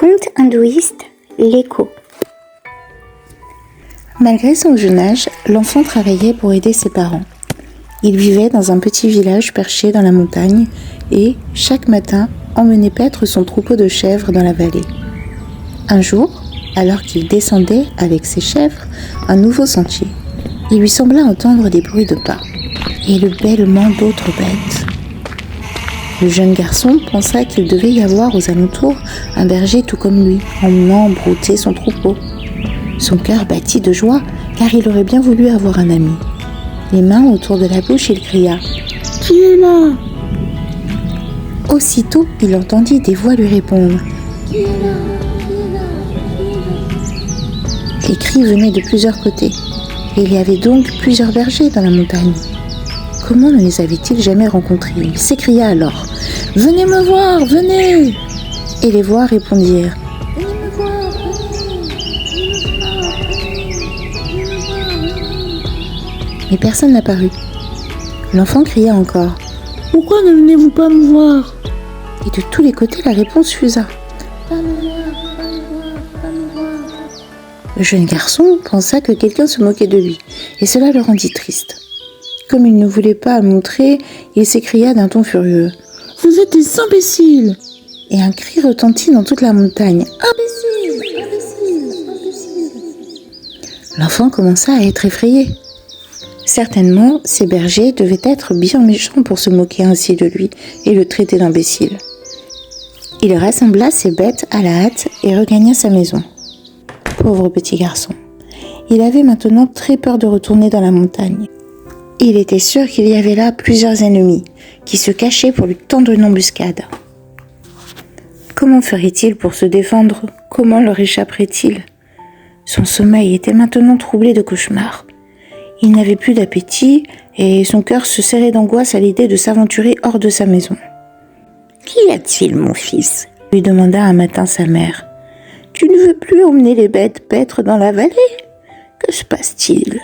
Conte hindouiste, l'écho. Malgré son jeune âge, l'enfant travaillait pour aider ses parents. Il vivait dans un petit village perché dans la montagne et, chaque matin, emmenait paître son troupeau de chèvres dans la vallée. Un jour, alors qu'il descendait avec ses chèvres un nouveau sentier, il lui sembla entendre des bruits de pas et le bêlement d'autres bêtes. Le jeune garçon pensa qu'il devait y avoir aux alentours un berger tout comme lui, emmenant brouter son troupeau. Son cœur battit de joie, car il aurait bien voulu avoir un ami. Les mains autour de la bouche, il cria « Qui est là ?» Aussitôt, il entendit des voix lui répondre « Qui est là ? Qui est là ? Qui est là ?» Les cris venaient de plusieurs côtés, et il y avait donc plusieurs bergers dans la montagne. Comment ne les avait-il jamais rencontrés ? Il s'écria alors « Venez me voir, venez !» Et les voix répondirent « Venez me voir, venez !» Mais personne n'apparut. L'enfant cria encore « Pourquoi ne venez-vous pas me voir ?» Et de tous les côtés, la réponse fusa « Pas me voir, pas me voir, pas me voir !» Le jeune garçon pensa que quelqu'un se moquait de lui, et cela le rendit triste. Comme il ne voulait pas le montrer, il s'écria d'un ton furieux « Vous êtes des imbéciles !» Et un cri retentit dans toute la montagne « Imbéciles ! Imbéciles ! Imbéciles !» L'enfant commença à être effrayé. Certainement, ces bergers devaient être bien méchants pour se moquer ainsi de lui et le traiter d'imbécile. Il rassembla ses bêtes à la hâte et regagna sa maison. Pauvre petit garçon, il avait maintenant très peur de retourner dans la montagne. Il était sûr qu'il y avait là plusieurs ennemis qui se cachaient pour lui tendre une embuscade. Comment ferait-il pour se défendre ? Comment leur échapperait-il ? Son sommeil était maintenant troublé de cauchemars. Il n'avait plus d'appétit et son cœur se serrait d'angoisse à l'idée de s'aventurer hors de sa maison. « Qu'y a-t-il, mon fils ?» lui demanda un matin sa mère. « Tu ne veux plus emmener les bêtes paître dans la vallée ? Que se passe-t-il ?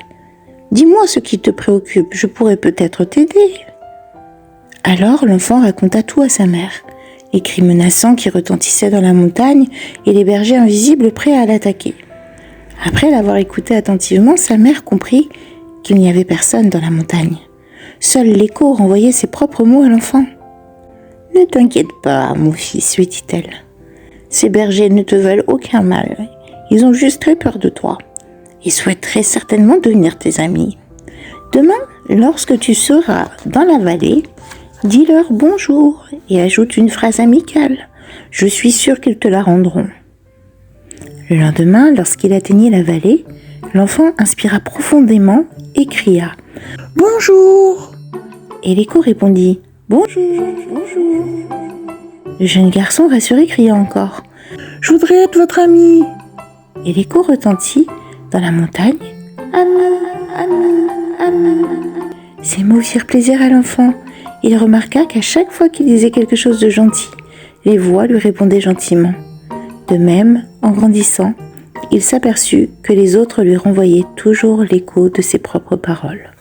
Dis-moi ce qui te préoccupe, je pourrais peut-être t'aider. » Alors l'enfant raconta tout à sa mère, les cris menaçants qui retentissaient dans la montagne et les bergers invisibles prêts à l'attaquer. Après l'avoir écouté attentivement, sa mère comprit qu'il n'y avait personne dans la montagne. Seul l'écho renvoyait ses propres mots à l'enfant. « Ne t'inquiète pas, mon fils, lui dit-elle. Ces bergers ne te veulent aucun mal. Ils ont juste très peur de toi. Ils souhaiteraient certainement devenir tes amis. Demain, lorsque tu seras dans la vallée, dis-leur bonjour et ajoute une phrase amicale. Je suis sûre qu'ils te la rendront. » Le lendemain, lorsqu'il atteignit la vallée, l'enfant inspira profondément et cria « Bonjour !» Et l'écho répondit « Bonjour, bonjour !» Le jeune garçon rassuré cria encore « Je voudrais être votre ami !» Et l'écho retentit dans la montagne « Ami, ami, ami !» Ces mots firent plaisir à l'enfant. Il remarqua qu'à chaque fois qu'il disait quelque chose de gentil, les voix lui répondaient gentiment. De même, en grandissant, il s'aperçut que les autres lui renvoyaient toujours l'écho de ses propres paroles.